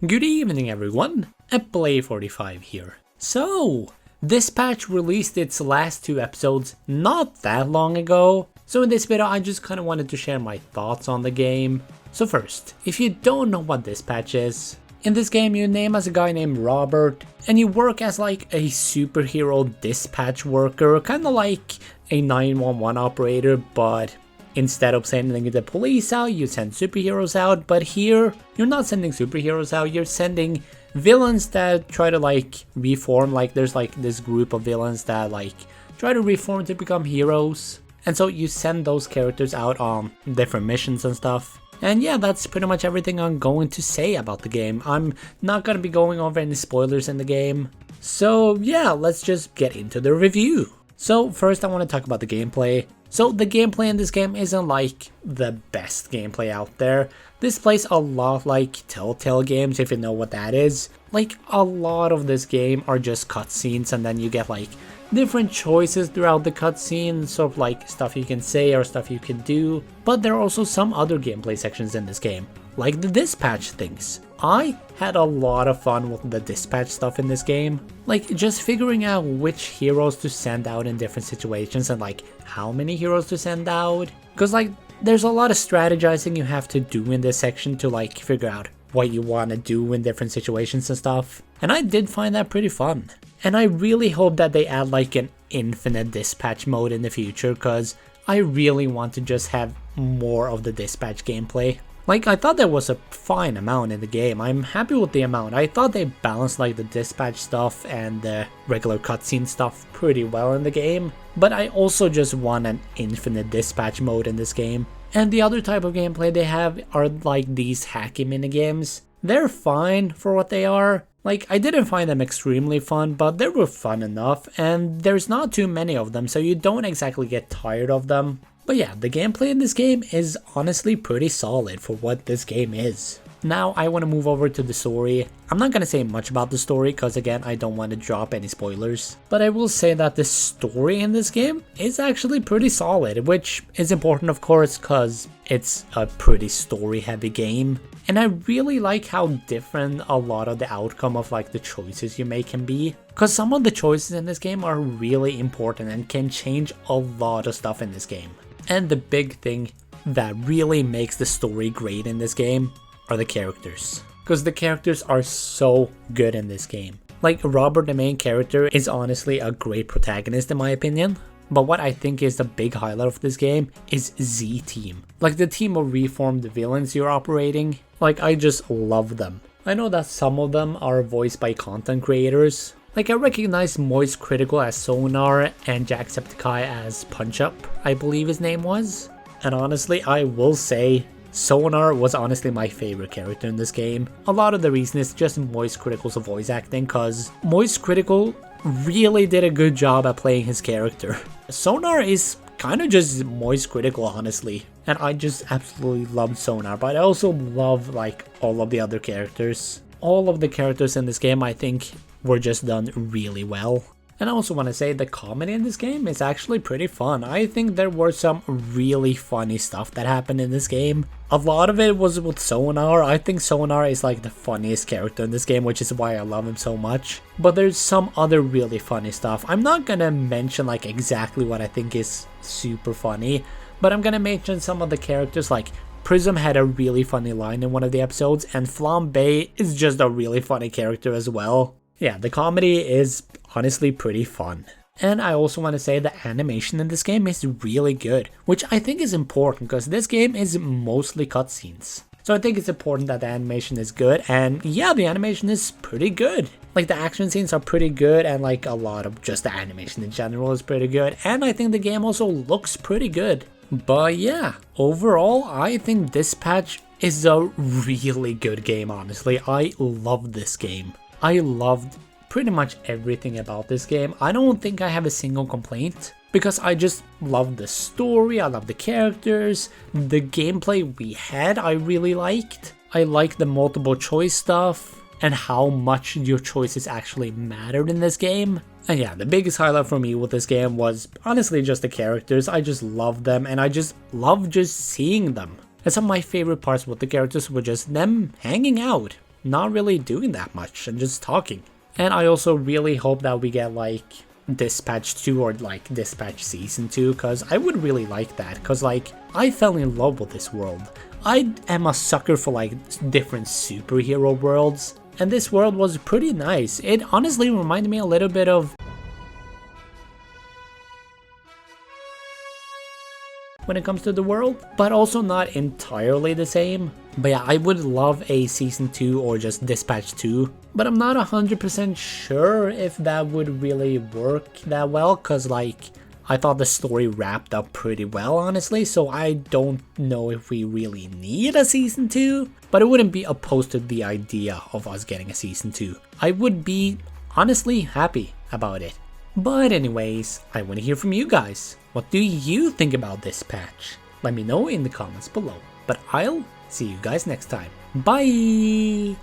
Good evening everyone, Play45 here. So, this patch released its last two episodes not that long ago, so in this video I just kinda wanted to share my thoughts on the game. So first, if you don't know what this patch is, in this game you name as a guy named Robert, and you work as like a superhero dispatch worker, kinda like a 911 operator, but instead of sending the police out, you send superheroes out, but here, you're not sending superheroes out, you're sending villains that try to like reform, like there's like this group of villains that like try to reform to become heroes. And so you send those characters out on different missions and stuff. And yeah, that's pretty much everything I'm going to say about the game. I'm not going to be going over any spoilers in the game. So yeah, let's just get into the review. So first I want to talk about the gameplay. So the gameplay in this game isn't like the best gameplay out there. This plays a lot like Telltale games, if you know what that is. Like a lot of this game are just cutscenes, and then you get like different choices throughout the cutscenes, sort of like stuff you can say or stuff you can do. But there are also some other gameplay sections in this game, like the dispatch things. I had a lot of fun with the dispatch stuff in this game, like just figuring out which heroes to send out in different situations and like how many heroes to send out, because like there's a lot of strategizing you have to do in this section to like figure out what you want to do in different situations and stuff, and I did find that pretty fun. And I really hope that they add like an infinite dispatch mode in the future, because I really want to just have more of the dispatch gameplay. Like, I thought there was a fine amount in the game. I'm happy with the amount. I thought they balanced like the dispatch stuff and the regular cutscene stuff pretty well in the game. But I also just want an infinite dispatch mode in this game. And the other type of gameplay they have are like these hacky minigames. They're fine for what they are. Like, I didn't find them extremely fun, but they were fun enough, and there's not too many of them, so you don't exactly get tired of them. But yeah, the gameplay in this game is honestly pretty solid for what this game is. Now I want to move over to the story. I'm not going to say much about the story because again, I don't want to drop any spoilers. But I will say that the story in this game is actually pretty solid, which is important of course because it's a pretty story heavy game. And I really like how different a lot of the outcome of like the choices you make can be. Because some of the choices in this game are really important and can change a lot of stuff in this game. And the big thing that really makes the story great in this game are the characters. Because the characters are so good in this game. Like Robert, the main character, is honestly a great protagonist in my opinion. But what I think is the big highlight of this game is Z-Team. Like the team of reformed villains you're operating. Like I just love them. I know that some of them are voiced by content creators. Like I recognize Moist Critical as Sonar and Jacksepticeye as Punch Up, I believe his name was. And honestly, I will say Sonar was honestly my favorite character in this game. A lot of the reason is just Moist Critical's voice acting, cause Moist Critical really did a good job at playing his character. Sonar is kind of just Moist Critical honestly, and I just absolutely love Sonar, but I also love like all of the other characters. All of the characters in this game I think were just done really well. And I also want to say the comedy in this game is actually pretty fun. I think there were some really funny stuff that happened in this game. A lot of it was with Sonar. I think Sonar is like the funniest character in this game, which is why I love him so much. But there's some other really funny stuff. I'm not gonna mention like exactly what I think is super funny, but I'm gonna mention some of the characters. Like Prism had a really funny line in one of the episodes, and Flambe is just a really funny character as well. Yeah, the comedy is honestly pretty fun. And I also want to say the animation in this game is really good, which I think is important because this game is mostly cutscenes. So I think it's important that the animation is good, and yeah, the animation is pretty good. Like the action scenes are pretty good, and like a lot of just the animation in general is pretty good, and I think the game also looks pretty good. But yeah, overall I think this patch is a really good game honestly. I love this game. I loved pretty much everything about this game. I don't think I have a single complaint because I just love the story, I love the characters, the gameplay we had I really liked. I like the multiple choice stuff and how much your choices actually mattered in this game. And yeah, the biggest highlight for me with this game was honestly just the characters. I just love them and I just love just seeing them. And some of my favorite parts with the characters were just them hanging out. not really doing that much and just talking. And I also really hope that we get like Dispatch 2 or like Dispatch Season 2, because I would really like that, because like I fell in love with this world. I am a sucker for like different superhero worlds, and this world was pretty nice. It honestly reminded me a little bit of when it comes to the world, but also not entirely the same. But yeah, I would love a Season 2 or just Dispatch 2, but I'm not 100% sure if that would really work that well, cause like I thought the story wrapped up pretty well, honestly, so I don't know if we really need a Season 2, but I wouldn't be opposed to the idea of us getting a Season 2. I would be honestly happy about it. But anyways, I want to hear from you guys. What do you think about this patch? Let me know in the comments below. But I'll see you guys next time. Bye!